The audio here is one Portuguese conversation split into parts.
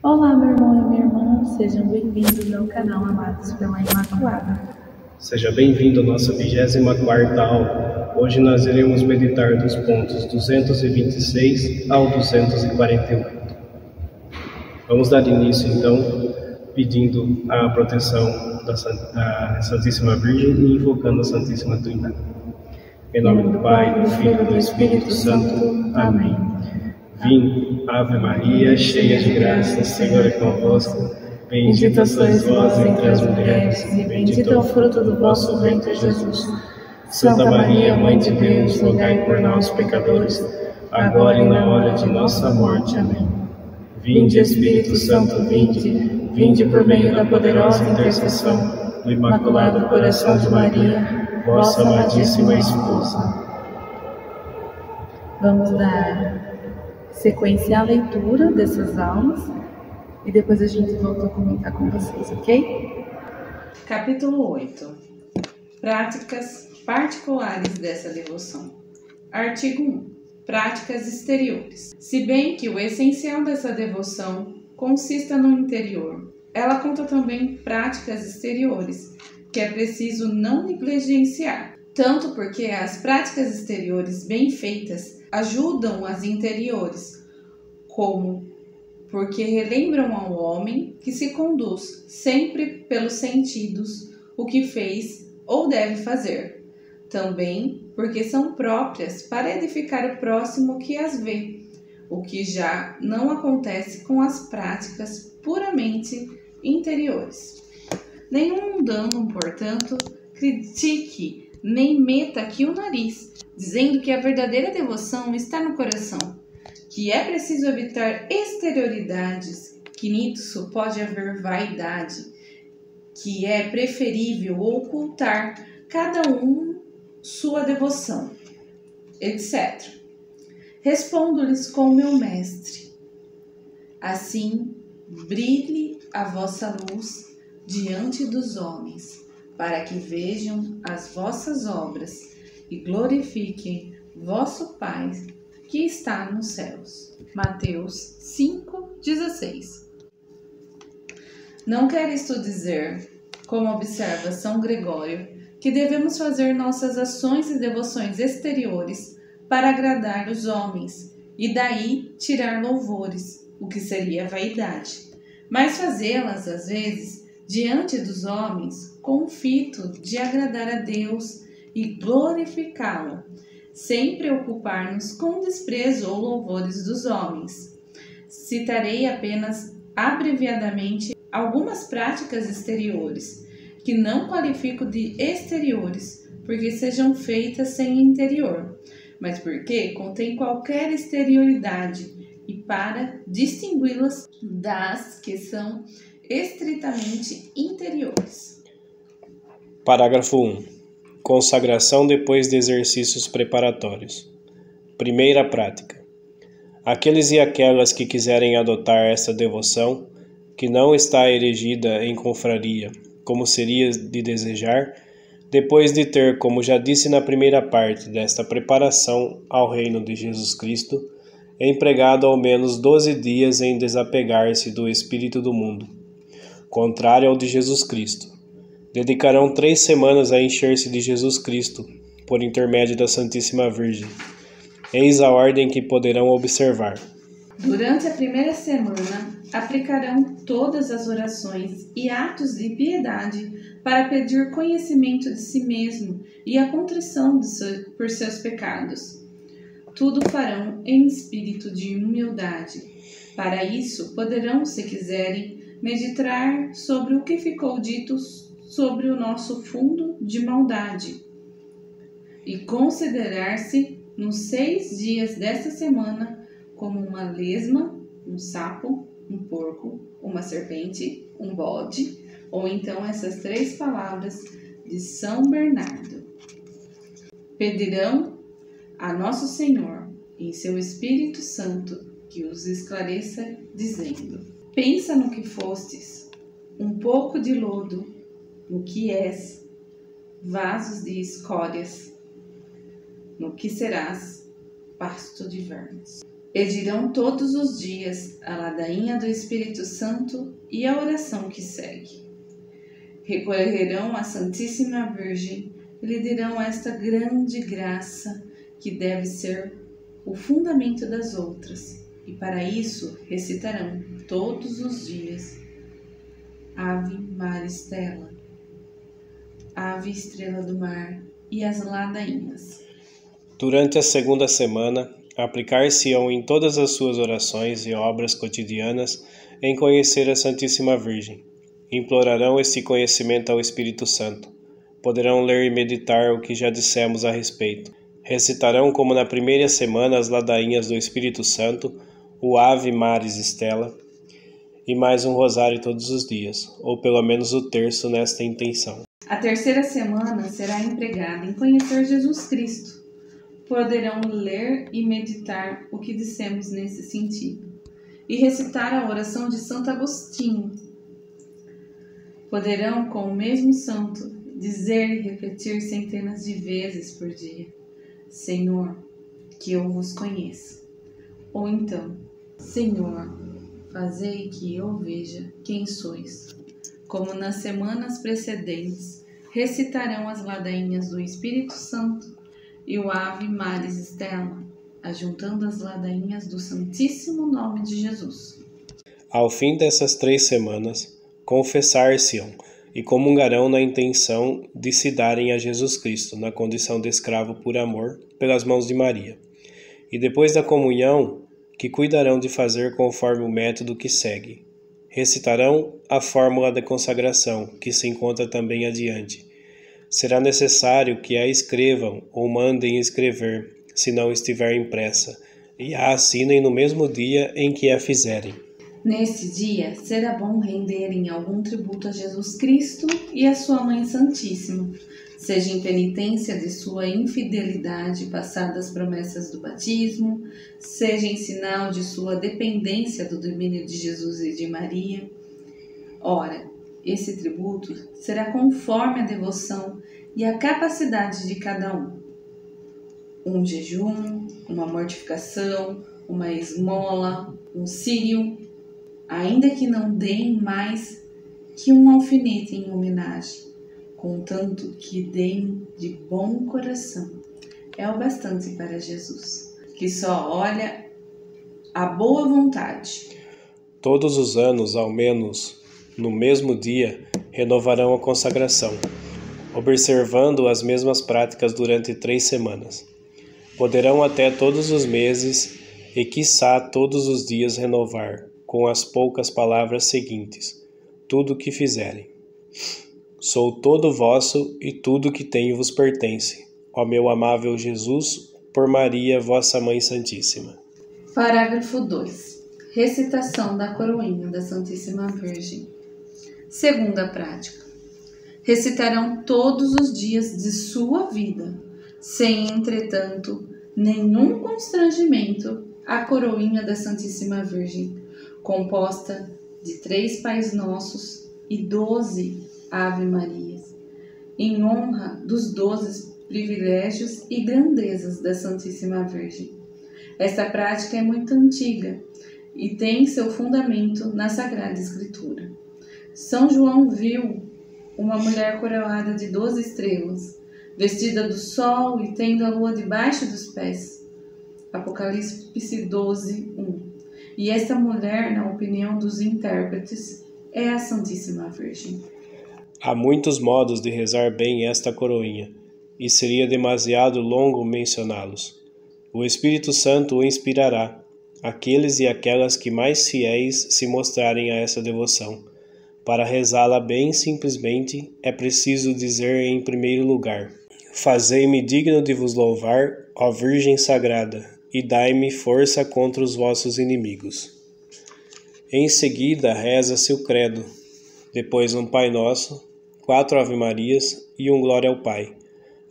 Olá, meu irmão e minha irmã, sejam bem-vindos ao canal Amados pela Imaculada. Seja bem-vindo à nossa 24ª aula. Hoje nós iremos meditar dos pontos 226 ao 248. Vamos dar início, então, pedindo a proteção da Santíssima Virgem e invocando a Santíssima Trindade. Em nome do Pai, do Filho e do Espírito Santo. Amém. Vinde, Ave Maria, cheia de graça, o Senhor é convosco. Bendita sois vós entre as mulheres, e bendito é o fruto do vosso ventre, Jesus. Santa Maria, Mãe de Deus, rogai por nós, pecadores, agora e na hora de nossa morte. Amém. Vinde, Espírito Santo, vinde por meio da poderosa intercessão do Imaculado Coração de Maria, vossa amadíssima esposa. Vamos dar sequência à leitura dessas aulas e depois a gente volta a comentar com vocês, ok? Capítulo 8. Práticas particulares dessa devoção. Artigo 1. Práticas exteriores. Se bem que o essencial dessa devoção consista no interior, ela conta também práticas exteriores, que é preciso não negligenciar, tanto porque as práticas exteriores bem feitas ajudam as interiores, como porque relembram ao homem que se conduz sempre pelos sentidos o que fez ou deve fazer. Também porque são próprias para edificar o próximo que as vê, o que já não acontece com as práticas puramente interiores. Nenhum mundano, portanto, critique nem meta aqui o nariz, dizendo que a verdadeira devoção está no coração, que é preciso evitar exterioridades, que nisso pode haver vaidade, que é preferível ocultar cada um sua devoção, etc. Respondo-lhes com meu mestre: assim brilhe a vossa luz diante dos homens, para que vejam as vossas obras e glorifiquem vosso Pai que está nos céus. Mateus 5,16. Não quer isto dizer, como observa São Gregório, que devemos fazer nossas ações e devoções exteriores para agradar os homens e daí tirar louvores, o que seria vaidade, mas fazê-las às vezes diante dos homens com o fito de agradar a Deus e glorificá-lo, sem preocupar-nos com desprezo ou louvores dos homens. Citarei apenas abreviadamente algumas práticas exteriores, que não qualifico de exteriores, porque sejam feitas sem interior, mas porque contém qualquer exterioridade e para distingui-las das que são estritamente interiores. Parágrafo 1. Consagração depois de exercícios preparatórios. Primeira prática. Aqueles e aquelas que quiserem adotar esta devoção, que não está erigida em confraria, como seria de desejar, depois de ter, como já disse na primeira parte desta preparação ao reino de Jesus Cristo, empregado ao menos 12 dias em desapegar-se do espírito do mundo, contrário ao de Jesus Cristo. Dedicarão 3 semanas a encher-se de Jesus Cristo, por intermédio da Santíssima Virgem. Eis a ordem que poderão observar. Durante a primeira semana, aplicarão todas as orações e atos de piedade para pedir conhecimento de si mesmo e a contrição por seus pecados. Tudo farão em espírito de humildade. Para isso, poderão, se quiserem, meditar sobre o que ficou dito sobre o nosso fundo de maldade e considerar-se nos 6 dias desta semana como uma lesma, um sapo, um porco, uma serpente, um bode, ou então essas 3 palavras de São Bernardo. Pedirão a Nosso Senhor, em seu Espírito Santo, que os esclareça, dizendo: pensa no que fostes, um pouco de lodo, no que és, vasos de escórias, no que serás, pasto de vermes. Pedirão todos os dias a ladainha do Espírito Santo e a oração que segue. Recorrerão à Santíssima Virgem e lhe dirão esta grande graça que deve ser o fundamento das outras, e para isso recitarão todos os dias Ave Maria Stella, Ave Estrela do Mar e as ladainhas. Durante a segunda semana, aplicar-se-ão em todas as suas orações e obras cotidianas em conhecer a Santíssima Virgem. Implorarão este conhecimento ao Espírito Santo. Poderão ler e meditar o que já dissemos a respeito. Recitarão, como na primeira semana, as ladainhas do Espírito Santo, o Ave Maris Stella, e mais um rosário todos os dias, ou pelo menos o terço nesta intenção. A terceira semana será empregada em conhecer Jesus Cristo. Poderão ler e meditar o que dissemos nesse sentido, e recitar a oração de Santo Agostinho. Poderão, com o mesmo santo, dizer e repetir centenas de vezes por dia: Senhor, que eu vos conheça. Ou então: Senhor, fazei que eu veja quem sois. Como nas semanas precedentes, recitarão as ladainhas do Espírito Santo e o Ave Maris Stella, ajuntando as ladainhas do Santíssimo Nome de Jesus. Ao fim dessas 3 semanas, confessar-se-ão e comungarão na intenção de se darem a Jesus Cristo, na condição de escravo por amor, pelas mãos de Maria. E depois da comunhão, que cuidarão de fazer conforme o método que segue. Recitarão a fórmula da consagração, que se encontra também adiante. Será necessário que a escrevam ou mandem escrever, se não estiver impressa, e a assinem no mesmo dia em que a fizerem. Nesse dia, será bom renderem algum tributo a Jesus Cristo e a sua Mãe Santíssima, seja em penitência de sua infidelidade passada às promessas do batismo, seja em sinal de sua dependência do domínio de Jesus e de Maria. Ora, esse tributo será conforme a devoção e a capacidade de cada um. Um jejum, uma mortificação, uma esmola, um círio, ainda que não deem mais que um alfinete em homenagem, contanto que deem de bom coração. É o bastante para Jesus, que só olha a boa vontade. Todos os anos, ao menos no mesmo dia, renovarão a consagração, observando as mesmas práticas durante 3 semanas. Poderão até todos os meses e, quiçá, todos os dias renovar, com as poucas palavras seguintes: tudo o que fizerem. Sou todo vosso e tudo que tenho vos pertence, ó meu amável Jesus, por Maria, vossa Mãe Santíssima. Parágrafo 2. Recitação da coroinha da Santíssima Virgem. Segunda prática. Recitarão todos os dias de sua vida, sem, entretanto, nenhum constrangimento, a coroinha da Santíssima Virgem, composta de 3 Pais Nossos e 12 Ave Marias, em honra dos 12 privilégios e grandezas da Santíssima Virgem. Esta prática é muito antiga e tem seu fundamento na Sagrada Escritura. São João viu uma mulher coroada de 12 estrelas, vestida do sol e tendo a lua debaixo dos pés. Apocalipse 12, 1. E esta mulher, na opinião dos intérpretes, é a Santíssima Virgem. Há muitos modos de rezar bem esta coroinha, e seria demasiado longo mencioná-los. O Espírito Santo o inspirará, aqueles e aquelas que mais fiéis se mostrarem a essa devoção. Para rezá-la bem simplesmente, é preciso dizer em primeiro lugar: fazei-me digno de vos louvar, ó Virgem Sagrada, e dai-me força contra os vossos inimigos. Em seguida, reza-se o credo, depois um Pai Nosso, 4 Ave Marias e um Glória ao Pai.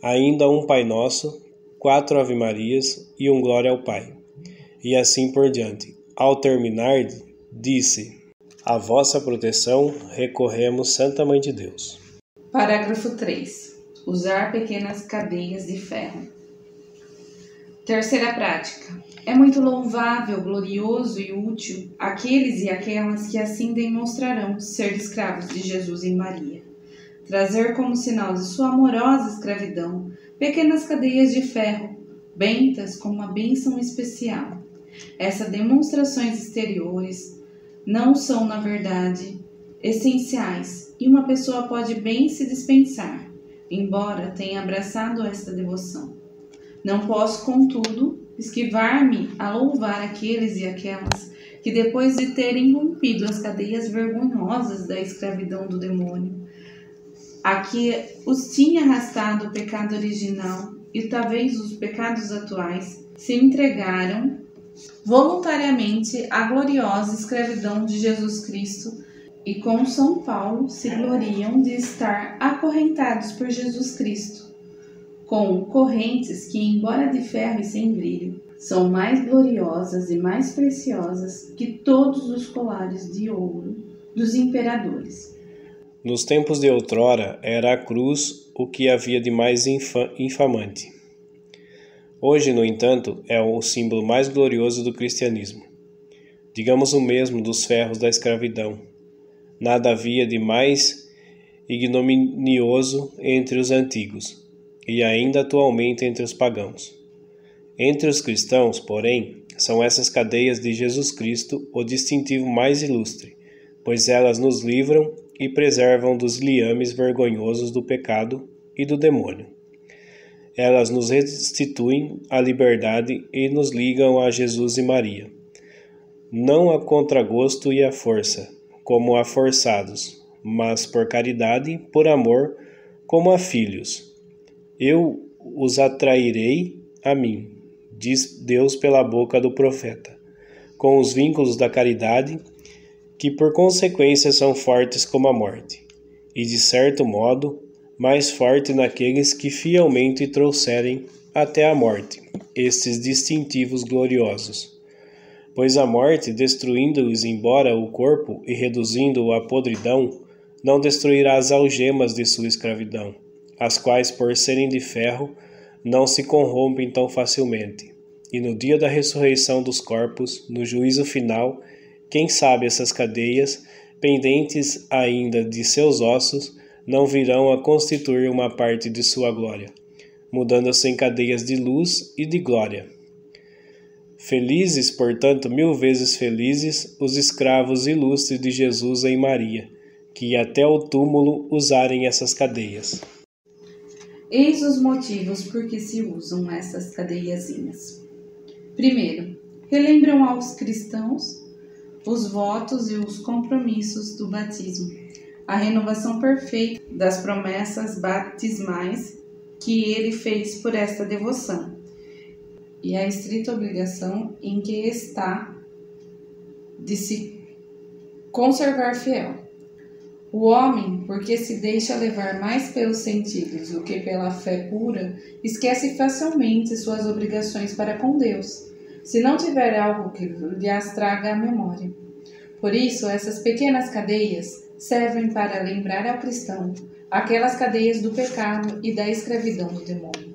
Ainda um Pai Nosso, 4 Ave Marias e um Glória ao Pai. E assim por diante. Ao terminar, disse: a vossa proteção recorremos, Santa Mãe de Deus. Parágrafo 3. Usar pequenas cadeias de ferro. Terceira prática. É muito louvável, glorioso e útil aqueles e aquelas que assim demonstrarão ser escravos de Jesus e Maria. Trazer como sinal de sua amorosa escravidão pequenas cadeias de ferro, bentas com uma bênção especial. Essas demonstrações exteriores não são, na verdade, essenciais e uma pessoa pode bem se dispensar, embora tenha abraçado esta devoção. Não posso, contudo, esquivar-me a louvar aqueles e aquelas que, depois de terem rompido as cadeias vergonhosas da escravidão do demônio, a que os tinha arrastado o pecado original e talvez os pecados atuais, se entregaram voluntariamente à gloriosa escravidão de Jesus Cristo e com São Paulo se gloriam de estar acorrentados por Jesus Cristo, com correntes que, embora de ferro e sem brilho, são mais gloriosas e mais preciosas que todos os colares de ouro dos imperadores. Nos tempos de outrora, era a cruz o que havia de mais infamante. Hoje, no entanto, é o símbolo mais glorioso do cristianismo. Digamos o mesmo dos ferros da escravidão. Nada havia de mais ignominioso entre os antigos, e ainda atualmente entre os pagãos. Entre os cristãos, porém, são essas cadeias de Jesus Cristo o distintivo mais ilustre, pois elas nos livram e preservam dos liames vergonhosos do pecado e do demônio. Elas nos restituem a liberdade e nos ligam a Jesus e Maria, não a contragosto e à força, como a forçados, mas por caridade, por amor, como a filhos. Eu os atrairei a mim, diz Deus pela boca do profeta, com os vínculos da caridade, que por consequência são fortes como a morte, e de certo modo mais forte naqueles que fielmente trouxerem até a morte estes distintivos gloriosos. Pois a morte, destruindo-lhes embora o corpo e reduzindo-o à podridão, não destruirá as algemas de sua escravidão, as quais, por serem de ferro, não se corrompem tão facilmente. E no dia da ressurreição dos corpos, no juízo final, quem sabe essas cadeias, pendentes ainda de seus ossos, não virão a constituir uma parte de sua glória, mudando-se em cadeias de luz e de glória. Felizes, portanto, 1000 vezes felizes, os escravos ilustres de Jesus em Maria, que até o túmulo usarem essas cadeias. Eis os motivos por que se usam essas cadeiazinhas. Primeiro, relembram aos cristãos os votos e os compromissos do batismo, a renovação perfeita das promessas batismais que ele fez por esta devoção, e a estrita obrigação em que está de se conservar fiel. O homem, porque se deixa levar mais pelos sentidos do que pela fé pura, esquece facilmente suas obrigações para com Deus, se não tiver algo que lhe as traga à memória. Por isso, essas pequenas cadeias servem para lembrar ao cristão aquelas cadeias do pecado e da escravidão do demônio,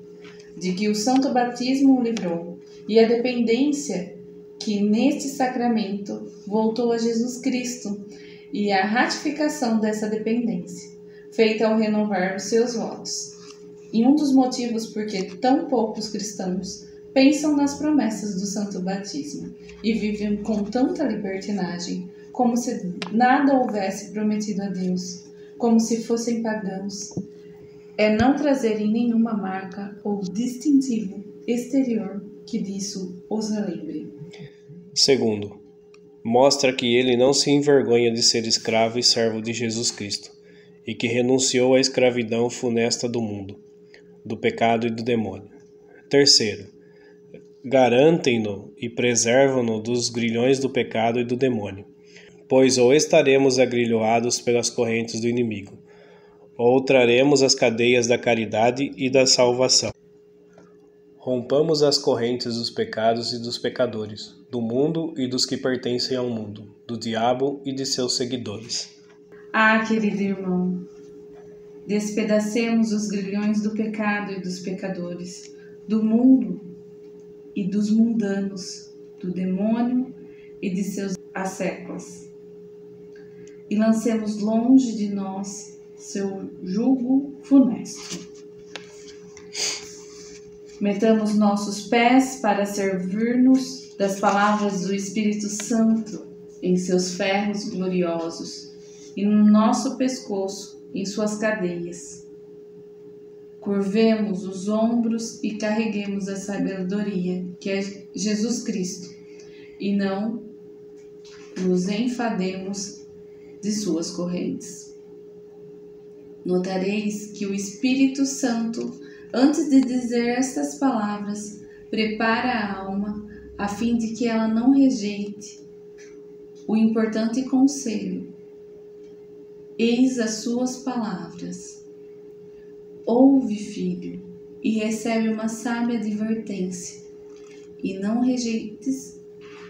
de que o santo batismo o livrou, e a dependência que neste sacramento voltou a Jesus Cristo, e a ratificação dessa dependência, feita ao renovar os seus votos. E um dos motivos por que tão poucos cristãos pensam nas promessas do santo batismo e vivem com tanta libertinagem, como se nada houvesse prometido a Deus, como se fossem pagãos, é não trazerem nenhuma marca ou distintivo exterior que disso os relembre. Segundo, mostra que ele não se envergonha de ser escravo e servo de Jesus Cristo, e que renunciou à escravidão funesta do mundo, do pecado e do demônio. Terceiro, garantem-no e preservam-no dos grilhões do pecado e do demônio, pois ou estaremos agrilhoados pelas correntes do inimigo, ou traremos as cadeias da caridade e da salvação. Rompamos as correntes dos pecados e dos pecadores, do mundo e dos que pertencem ao mundo, do diabo e de seus seguidores. Ah, querido irmão, despedacemos os grilhões do pecado e dos pecadores, do mundo e dos mundanos, do demônio e de seus asséculos. E lancemos longe de nós seu jugo funesto. Metamos nossos pés para servir-nos das palavras do Espírito Santo em seus ferros gloriosos e no nosso pescoço em suas cadeias. Curvemos os ombros e carreguemos a sabedoria, que é Jesus Cristo, e não nos enfademos de suas correntes. Notareis que o Espírito Santo, antes de dizer estas palavras, prepara a alma a fim de que ela não rejeite o importante conselho. Eis as suas palavras. Ouve, filho, e recebe uma sábia advertência, e não rejeites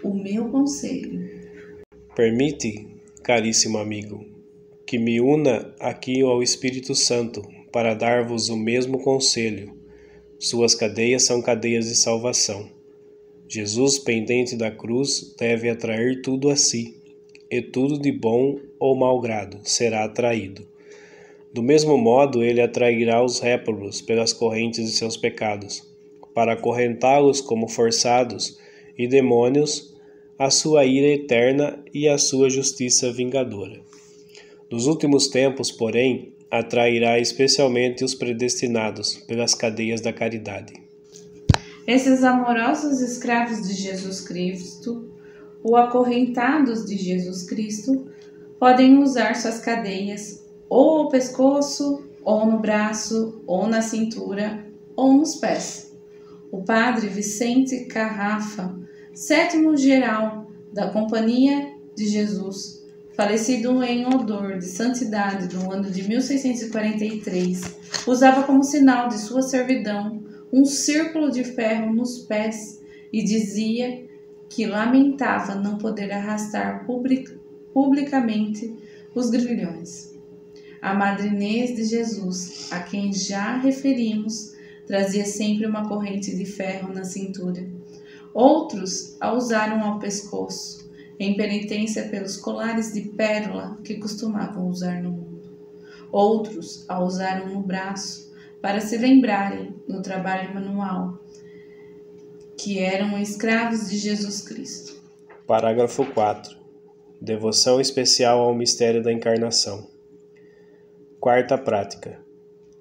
o meu conselho. Permite, caríssimo amigo, que me una aqui ao Espírito Santo para dar-vos o mesmo conselho. Suas cadeias são cadeias de salvação. Jesus, pendente da cruz, deve atrair tudo a si, e tudo de bom ou mau grado será atraído. Do mesmo modo, ele atrairá os réprobos pelas correntes de seus pecados, para acorrentá-los como forçados e demônios à sua ira eterna e à sua justiça vingadora. Nos últimos tempos, porém, atrairá especialmente os predestinados pelas cadeias da caridade. Esses amorosos escravos de Jesus Cristo, ou acorrentados de Jesus Cristo, podem usar suas cadeias ou ao pescoço, ou no braço, ou na cintura, ou nos pés. O padre Vicente Carrafa, sétimo geral da Companhia de Jesus, falecido em odor de santidade no ano de 1643, usava como sinal de sua servidão um círculo de ferro nos pés e dizia que lamentava não poder arrastar publicamente os grilhões. A Madre Inês de Jesus, a quem já referimos, trazia sempre uma corrente de ferro na cintura. Outros a usaram ao pescoço, em penitência pelos colares de pérola que costumavam usar no mundo. Outros a usaram no braço, para se lembrarem, no trabalho manual, que eram escravos de Jesus Cristo. Parágrafo 4. Devoção especial ao mistério da encarnação. Quarta prática.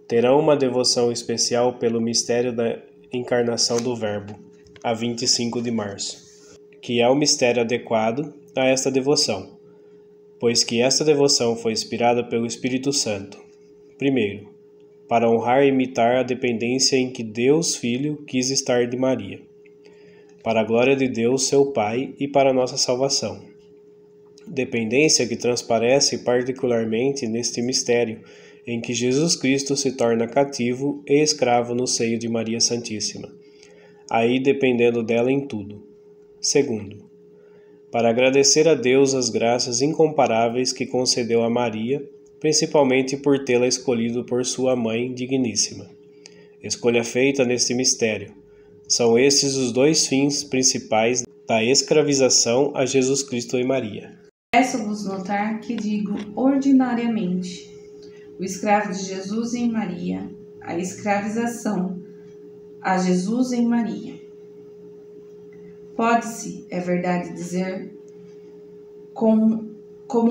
Terão uma devoção especial pelo mistério da encarnação do Verbo, a 25 de março, que é o mistério adequado a esta devoção, pois que esta devoção foi inspirada pelo Espírito Santo. Primeiro, para honrar e imitar a dependência em que Deus Filho quis estar de Maria, para a glória de Deus, seu Pai, e para a nossa salvação. Dependência que transparece particularmente neste mistério, em que Jesus Cristo se torna cativo e escravo no seio de Maria Santíssima, aí dependendo dela em tudo. Segundo, para agradecer a Deus as graças incomparáveis que concedeu a Maria, principalmente por tê-la escolhido por sua mãe digníssima. Escolha feita neste mistério. São estes os dois fins principais da escravização a Jesus Cristo e Maria. Peço-vos notar que digo ordinariamente, o escravo de Jesus em Maria, a escravização a Jesus em Maria. Pode-se, é verdade dizer, como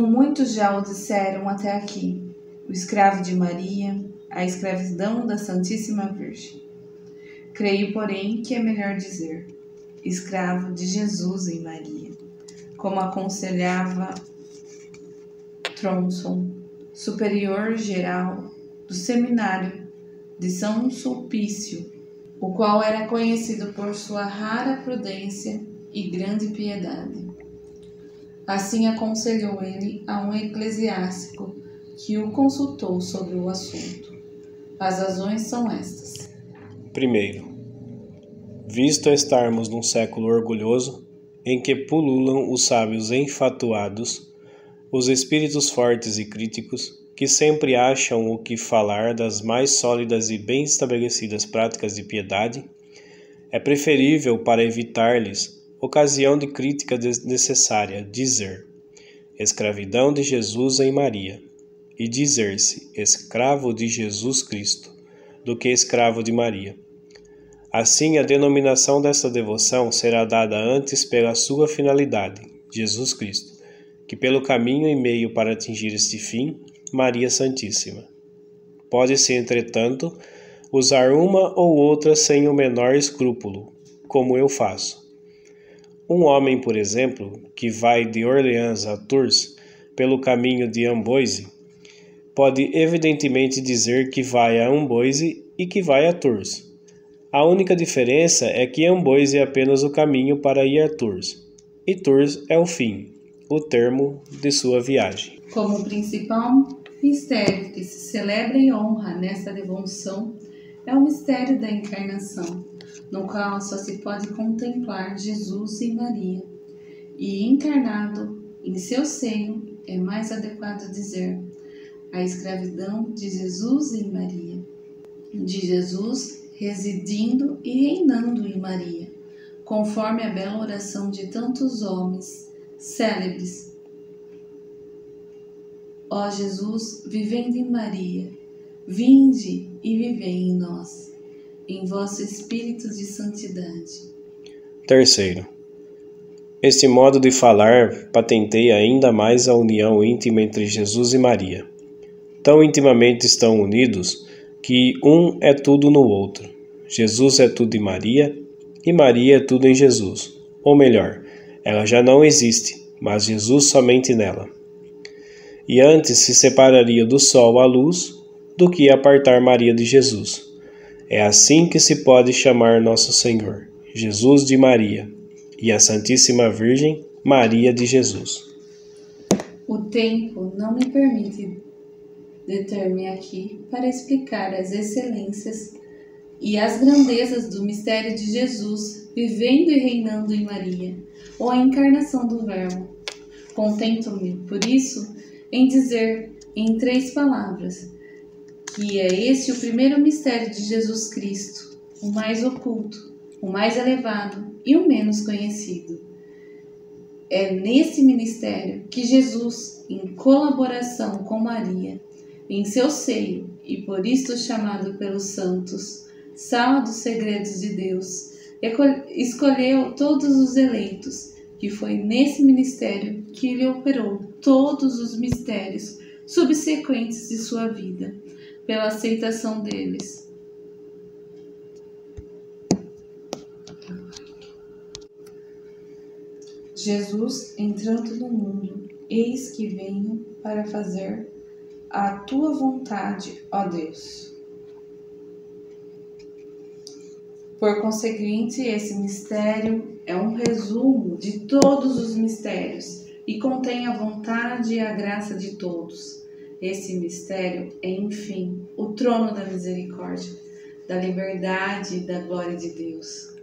muitos já o disseram até aqui, o escravo de Maria, a escravidão da Santíssima Virgem. Creio, porém, que é melhor dizer, escravo de Jesus em Maria, como aconselhava Tronson, superior geral do seminário de São Sulpício, o qual era conhecido por sua rara prudência e grande piedade. Assim aconselhou ele a um eclesiástico que o consultou sobre o assunto. As razões são estas. Primeiro, visto estarmos num século orgulhoso, em que pululam os sábios enfatuados, os espíritos fortes e críticos, que sempre acham o que falar das mais sólidas e bem estabelecidas práticas de piedade, É preferível, para evitar-lhes ocasião de crítica desnecessária, dizer escravidão de Jesus em Maria, e dizer-se escravo de Jesus Cristo, do que escravo de Maria. Assim, a denominação desta devoção será dada antes pela sua finalidade, Jesus Cristo, que pelo caminho e meio para atingir este fim, Maria Santíssima. Pode-se, entretanto, usar uma ou outra sem o menor escrúpulo, como eu faço. Um homem, por exemplo, que vai de Orleans a Tours, pelo caminho de Amboise, pode evidentemente dizer que vai a Amboise e que vai a Tours. A única diferença é que Amboise é apenas o caminho para ir a Tours, e Tours é o fim, o termo de sua viagem. Como principal mistério que se celebra e honra nesta devoção é o mistério da encarnação, no qual só se pode contemplar Jesus e Maria, e encarnado em seu seio é mais adequado dizer a escravidão de Jesus em Maria, de Jesus residindo e reinando em Maria, conforme a bela oração de tantos homens célebres. Ó Jesus, vivendo em Maria, vinde e vivei em nós, em vosso Espírito de santidade. Terceiro, este modo de falar patenteia ainda mais a união íntima entre Jesus e Maria. Tão intimamente estão unidos que um é tudo no outro. Jesus é tudo em Maria e Maria é tudo em Jesus. Ou melhor, ela já não existe, mas Jesus somente nela. E antes se separaria do sol a luz do que apartar Maria de Jesus. É assim que se pode chamar Nosso Senhor, Jesus de Maria, e a Santíssima Virgem, Maria de Jesus. O tempo não me permite deter-me aqui para explicar as excelências e as grandezas do mistério de Jesus vivendo e reinando em Maria, ou a encarnação do Verbo. Contento-me, por isso, em dizer em 3 palavras que é esse o primeiro mistério de Jesus Cristo, o mais oculto, o mais elevado e o menos conhecido. É nesse ministério que Jesus, em colaboração com Maria, em seu seio, e por isto chamado pelos santos, sala dos segredos de Deus, escolheu todos os eleitos, que foi nesse ministério que ele operou todos os mistérios subsequentes de sua vida, pela aceitação deles. Jesus, entrando no mundo, eis que venho para fazer a tua vontade, ó Deus. Por conseguinte, esse mistério é um resumo de todos os mistérios e contém a vontade e a graça de todos. Esse mistério é, enfim, o trono da misericórdia, da liberdade e da glória de Deus.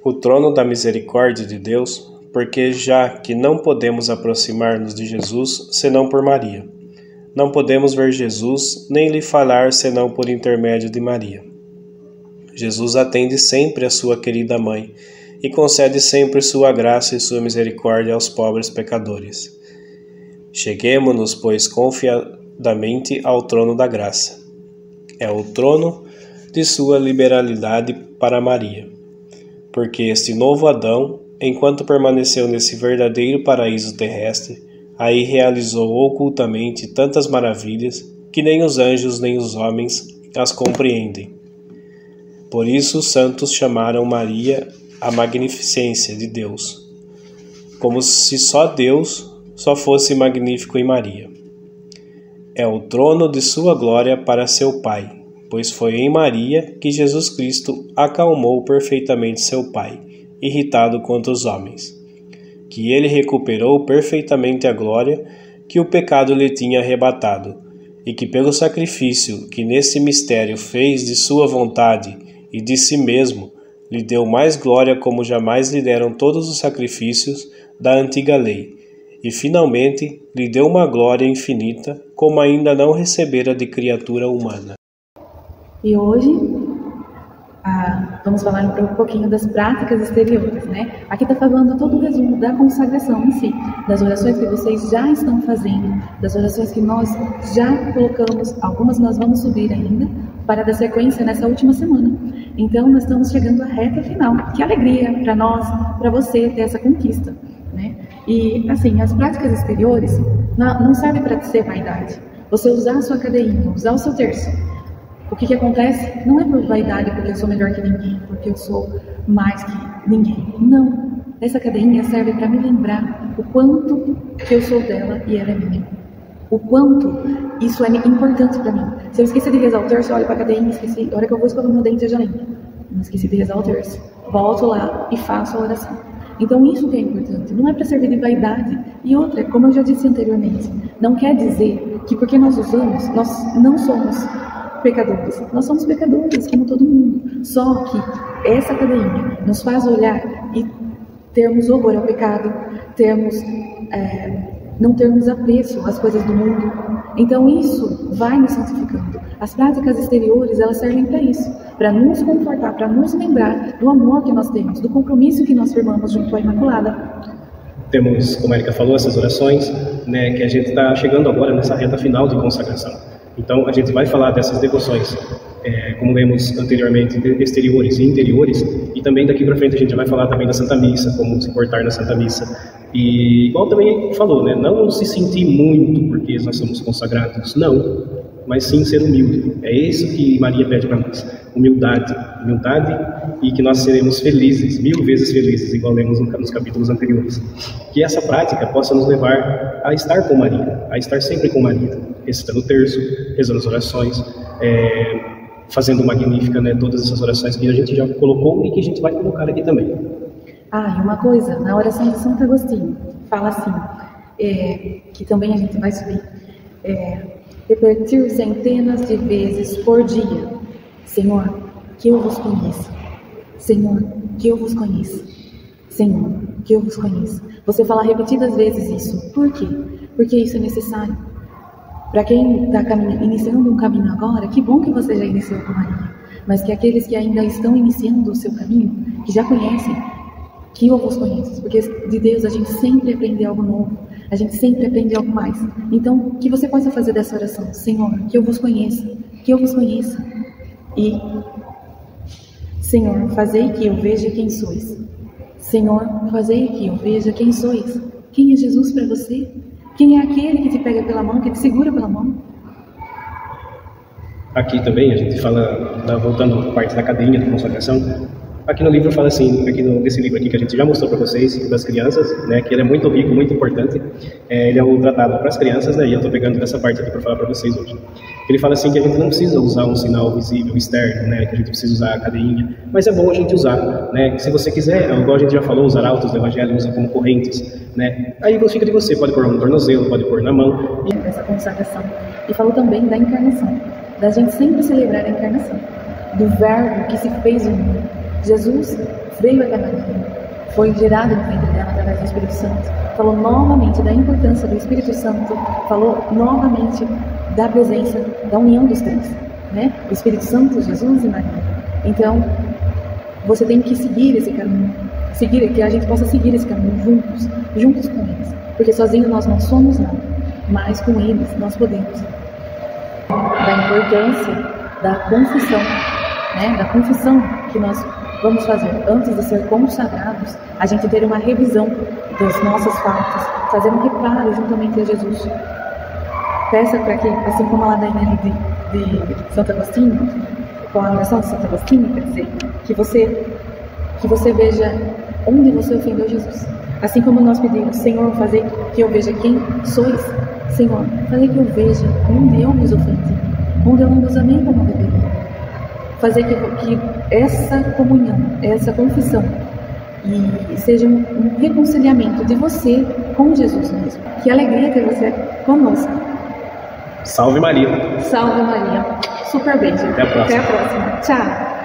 O trono da misericórdia de Deus, porque já que não podemos aproximar-nos de Jesus senão por Maria, não podemos ver Jesus nem lhe falar senão por intermédio de Maria. Jesus atende sempre a sua querida mãe e concede sempre sua graça e sua misericórdia aos pobres pecadores. Cheguemo-nos, pois, confiadamente ao trono da graça. É o trono de sua liberalidade para Maria, porque este novo Adão, enquanto permaneceu nesse verdadeiro paraíso terrestre, aí realizou ocultamente tantas maravilhas que nem os anjos nem os homens as compreendem. Por isso os santos chamaram Maria a magnificência de Deus, como se só Deus só fosse magnífico em Maria. É o trono de sua glória para seu Pai, pois foi em Maria que Jesus Cristo acalmou perfeitamente seu Pai, irritado contra os homens, que ele recuperou perfeitamente a glória que o pecado lhe tinha arrebatado, e que pelo sacrifício que nesse mistério fez de sua vontade e de si mesmo, lhe deu mais glória como jamais lhe deram todos os sacrifícios da antiga lei, e finalmente lhe deu uma glória infinita como ainda não recebera de criatura humana. E hoje vamos falar um pouquinho das práticas exteriores, né? Aqui está falando todo o resumo da consagração em si, das orações que vocês já estão fazendo, das orações que nós já colocamos, algumas nós vamos subir ainda, para dar sequência nessa última semana. Então, nós estamos chegando à reta final. Que alegria para nós, para você ter essa conquista, né? E, assim, as práticas exteriores não servem para ser vaidade. Você usar a sua cadeirinha, usar o seu terço. O que acontece? Não é por vaidade, porque eu sou melhor que ninguém, porque eu sou mais que ninguém. Não. Essa cadeirinha serve para me lembrar o quanto que eu sou dela e ela é minha. O quanto isso é importante para mim. Se eu esqueci de rezar o terço, eu olho para a cadeirinha, esqueci. A hora que eu vou escovar meu dente, eu já lembro. Não esqueci de rezar o terço. Volto lá e faço a oração. Então isso que é importante. Não é para servir de vaidade. E outra, como eu já disse anteriormente, não quer dizer que porque nós usamos, nós não somos pecadores. Nós somos pecadores, como todo mundo. Só que essa cadeirinha nos faz olhar e termos horror ao pecado, não termos apreço às coisas do mundo. Então isso vai nos santificando. As práticas exteriores, elas servem para isso, para nos confortar, para nos lembrar do amor que nós temos, do compromisso que nós firmamos junto à Imaculada. Temos, como a Erika falou, essas orações, né, que a gente está chegando agora nessa reta final de consagração. Então, a gente vai falar dessas devoções, como lemos anteriormente, exteriores e interiores, e também daqui para frente a gente vai falar também da Santa Missa, como se portar na Santa Missa. E, igual também falou, né, não se sentir muito porque nós somos consagrados, não, mas sim ser humilde. É isso que Maria pede para nós, humildade e que nós seremos felizes, 1000 vezes felizes, igual lemos nos capítulos anteriores. Que essa prática possa nos levar a estar com Maria, a estar sempre com Maria, recitando o terço, rezando as orações, fazendo o Magnífica, né, todas essas orações que a gente já colocou e que a gente vai colocar aqui também. E uma coisa, na oração de Santo Agostinho, fala assim, que também a gente vai subir, repetir centenas de vezes por dia: Senhor, que eu vos conheça. Senhor, que eu vos conheça. Senhor, que eu vos conheça. Você fala repetidas vezes isso. Por quê? Porque isso é necessário. Para quem está iniciando um caminho agora, que bom que você já iniciou com Maria. Mas que aqueles que ainda estão iniciando o seu caminho, que já conhecem, que eu vos conheço. Porque de Deus a gente sempre aprende algo novo. A gente sempre aprende algo mais. Então, que você possa fazer dessa oração: Senhor, que eu vos conheça. Que eu vos conheça. E, Senhor, fazei que eu veja quem sois. Senhor, fazei que eu veja quem sois. Quem é Jesus para você? Quem é aquele que te pega pela mão, que te segura pela mão? Aqui também a gente fala, voltando à parte da cadeirinha de consagração, aqui no livro fala assim, nesse livro aqui que a gente já mostrou para vocês, das crianças, né, que ele é muito rico, muito importante, ele é o tratado para as crianças, né, e eu estou pegando dessa parte aqui para falar para vocês hoje. Ele fala assim que a gente não precisa usar um sinal visível, externo, né, que a gente precisa usar a cadeirinha, mas é bom a gente usar, né, se você quiser, igual a gente já falou, usar autos do Evangelho, usa como correntes, né, aí fica de você, pode pôr no tornozelo, pode pôr na mão. Essa consagração. E falou também da encarnação, da gente sempre celebrar a encarnação, do Verbo que se fez humano. Jesus veio até Maria, foi gerado no ventre dela através do Espírito Santo, falou novamente da importância do Espírito Santo, falou novamente da presença, da união dos três, né? O Espírito Santo, Jesus e Maria. Então, você tem que seguir esse caminho, que a gente possa seguir esse caminho juntos com eles, porque sozinhos nós não somos nada, mas com eles nós podemos. Da importância da confissão, né? Da confissão que nós vamos fazer antes de ser consagrados, a gente ter uma revisão das nossas faltas, fazer um reparo juntamente a Jesus. Peça para que, assim como a ladainha de Santo Agostinho, com a oração de Santo Agostinho, quer dizer, que você veja onde você ofendeu Jesus. Assim como nós pedimos: Senhor, fazer que eu veja quem sois. Senhor, fazer que eu veja onde eu vos ofendi, onde eu não vos amei como deveria. Fazer que essa comunhão, essa confissão, e seja um reconciliamento de você com Jesus mesmo. Que alegria ter você conosco. Salve Maria! Salve Maria! Super beijo! Até a próxima! Tchau!